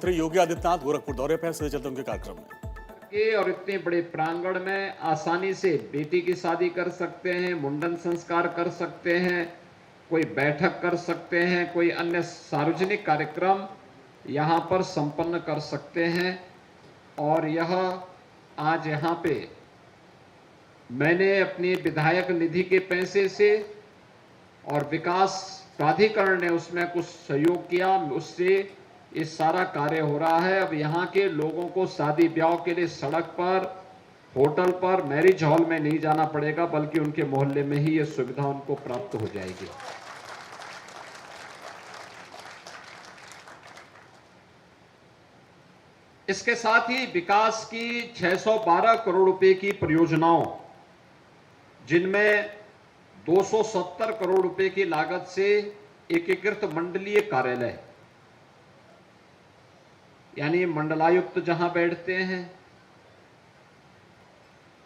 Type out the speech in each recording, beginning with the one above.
मुख्यमंत्री योगी आदित्यनाथ गोरखपुर दौरे पर सीधे चलते उनके कार्यक्रम में और इतने बड़े प्रांगण में आसानी से बेटी की शादी कर सकते हैं, मुंडन संस्कार कर सकते हैं, कोई बैठक कर सकते हैं, कोई अन्य सार्वजनिक कार्यक्रम यहाँ पर संपन्न कर सकते हैं। और यह आज यहाँ पे मैंने अपनी विधायक निधि के पैसे से और विकास प्राधिकरण ने उसमें कुछ सहयोग किया, उससे ये सारा कार्य हो रहा है। अब यहाँ के लोगों को शादी ब्याह के लिए सड़क पर, होटल पर, मैरिज हॉल में नहीं जाना पड़ेगा, बल्कि उनके मोहल्ले में ही ये सुविधा उनको प्राप्त हो जाएगी। इसके साथ ही विकास की 612 करोड़ रुपए की परियोजनाओं, जिनमें 270 करोड़ रुपए की लागत से एकीकृत मंडलीय कार्यालय, यानी मंडलायुक्त जहां बैठते हैं,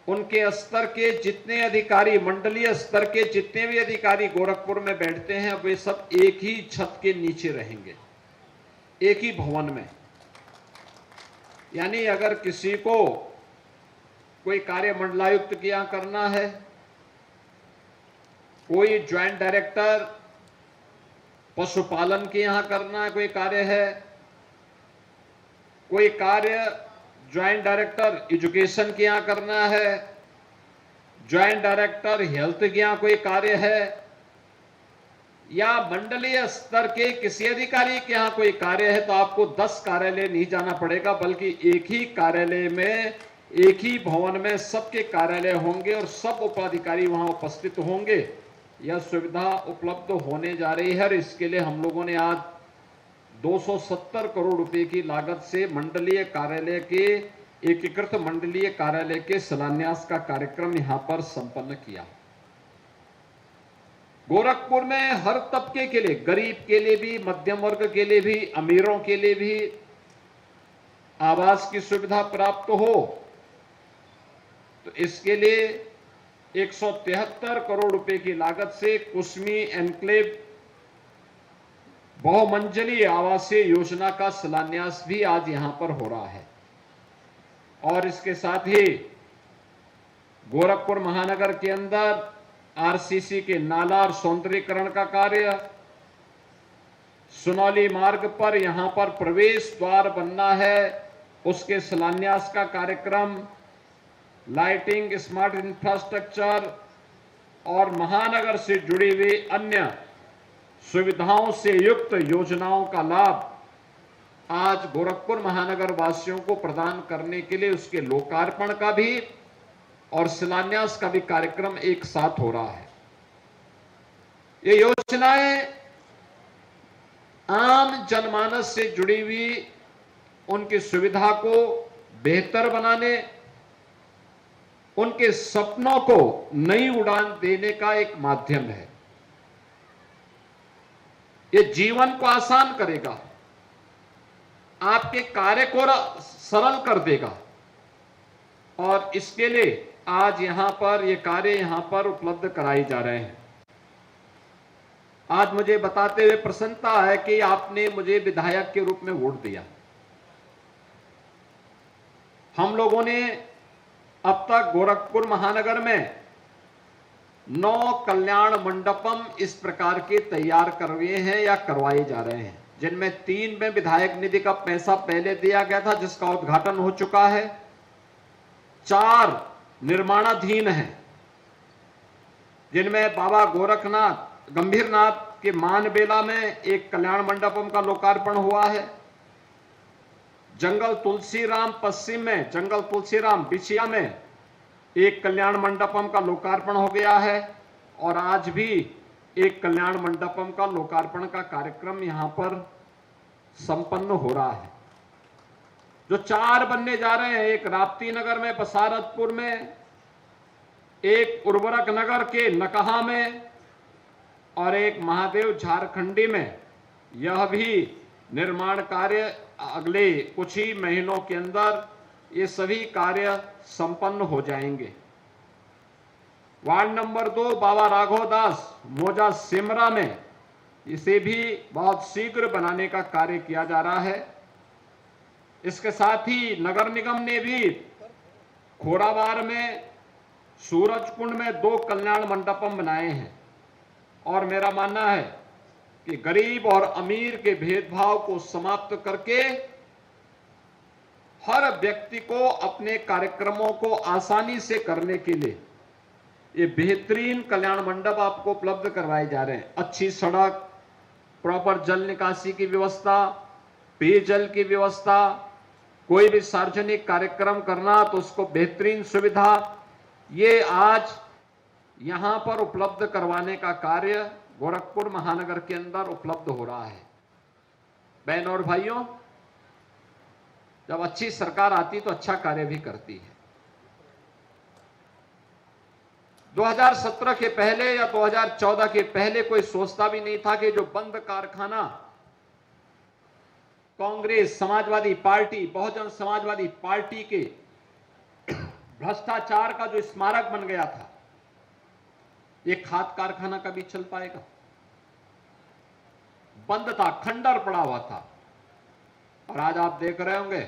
उनके स्तर के जितने अधिकारी, मंडलीय स्तर के जितने भी अधिकारी गोरखपुर में बैठते हैं, वे सब एक ही छत के नीचे रहेंगे, एक ही भवन में। यानी अगर किसी को कोई कार्य मंडलायुक्त के यहां करना है, कोई ज्वाइंट डायरेक्टर पशुपालन के यहां करना है, कोई कार्य है, कोई कार्य ज्वाइंट डायरेक्टर एजुकेशन के यहां करना है, ज्वाइंट डायरेक्टर हेल्थ के यहां कोई कार्य है, या मंडलीय स्तर के किसी अधिकारी के यहां कोई कार्य है, तो आपको 10 कार्यालय नहीं जाना पड़ेगा, बल्कि एक ही कार्यालय में, एक ही भवन में सबके कार्यालय होंगे और सब उपाधिकारी वहां उपस्थित होंगे। यह सुविधा उपलब्ध होने जा रही है और इसके लिए हम लोगों ने आज 270 करोड़ रुपए की लागत से मंडलीय कार्यालय के, एकीकृत मंडलीय कार्यालय के शिलान्यास का कार्यक्रम यहां पर संपन्न किया। गोरखपुर में हर तबके के लिए, गरीब के लिए भी, मध्यम वर्ग के लिए भी, अमीरों के लिए भी आवास की सुविधा प्राप्त हो, तो इसके लिए 173 करोड़ रुपए की लागत से कुसमी एनक्लेव बहुमंजिली आवासीय योजना का शिलान्यास भी आज यहां पर हो रहा है। और इसके साथ ही गोरखपुर महानगर के अंदर आरसीसी के नाला और सौंदर्यीकरण का कार्य, सुनौली मार्ग पर यहां पर प्रवेश द्वार बनना है, उसके शिलान्यास का कार्यक्रम, लाइटिंग, स्मार्ट इंफ्रास्ट्रक्चर और महानगर से जुड़ी हुई अन्य सुविधाओं से युक्त योजनाओं का लाभ आज गोरखपुर महानगर वासियों को प्रदान करने के लिए उसके लोकार्पण का भी और शिलान्यास का भी कार्यक्रम एक साथ हो रहा है। ये योजनाएं आम जनमानस से जुड़ी हुई उनकी सुविधा को बेहतर बनाने, उनके सपनों को नई उड़ान देने का एक माध्यम है। ये जीवन को आसान करेगा, आपके कार्य को सरल कर देगा, और इसके लिए आज यहां पर ये कार्य यहां पर उपलब्ध कराए जा रहे हैं। आज मुझे बताते हुए प्रसन्नता है कि आपने मुझे विधायक के रूप में वोट दिया। हम लोगों ने अब तक गोरखपुर महानगर में 9 कल्याण मंडपम इस प्रकार के तैयार करवाए हैं या करवाए जा रहे हैं, जिनमें 3 में विधायक निधि का पैसा पहले दिया गया था, जिसका उद्घाटन हो चुका है। 4 निर्माणाधीन हैं, जिनमें बाबा गोरखनाथ गंभीरनाथ के मानबेला में एक कल्याण मंडपम का लोकार्पण हुआ है। जंगल तुलसीराम पश्चिम में, जंगल तुलसीराम बिछिया में एक कल्याण मंडपम का लोकार्पण हो गया है, और आज भी एक कल्याण मंडपम का लोकार्पण का कार्यक्रम यहां पर संपन्न हो रहा है। जो 4 बनने जा रहे हैं, एक राप्ती नगर में, बसारतपुर में, एक उर्वरक नगर के नकहा में, और एक महादेव झारखंडी में। यह भी निर्माण कार्य अगले कुछ ही महीनों के अंदर ये सभी कार्य संपन्न हो जाएंगे। वार्ड नंबर 2 बाबा राघवदास मोजा सिमरा में इसे भी बहुत शीघ्र बनाने का कार्य किया जा रहा है। इसके साथ ही नगर निगम ने भी खोराबार में, सूरजकुंड में 2 कल्याण मंडपम बनाए हैं। और मेरा मानना है कि गरीब और अमीर के भेदभाव को समाप्त करके हर व्यक्ति को अपने कार्यक्रमों को आसानी से करने के लिए ये बेहतरीन कल्याण मंडप आपको उपलब्ध करवाए जा रहे हैं। अच्छी सड़क, प्रॉपर जल निकासी की व्यवस्था, पेयजल की व्यवस्था, कोई भी सार्वजनिक कार्यक्रम करना तो उसको बेहतरीन सुविधा, ये आज यहां पर उपलब्ध करवाने का कार्य गोरखपुर महानगर के अंदर उपलब्ध हो रहा है। बहनों और भाइयों, जब अच्छी सरकार आती तो अच्छा कार्य भी करती है। 2017 के पहले या 2014 के पहले कोई सोचता भी नहीं था कि जो बंद कारखाना कांग्रेस, समाजवादी पार्टी, बहुजन समाजवादी पार्टी के भ्रष्टाचार का जो स्मारक बन गया था, ये खाद कारखाना कभी चल पाएगा? बंद था, खंडर पड़ा हुआ था। और आज आप देख रहे होंगे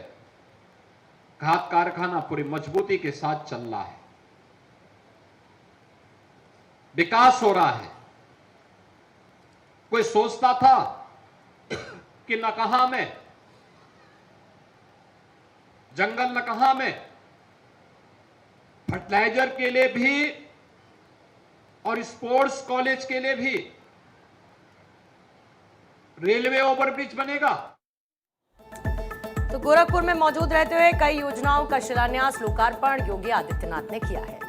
खाद कारखाना पूरी मजबूती के साथ चल रहा है, विकास हो रहा है। कोई सोचता था कि नकहा में, जंगल नकहा में फर्टिलाइजर के लिए भी और स्पोर्ट्स कॉलेज के लिए भी रेलवे ओवरब्रिज बनेगा। तो गोरखपुर में मौजूद रहते हुए कई योजनाओं का शिलान्यास, लोकार्पण योगी आदित्यनाथ ने किया है।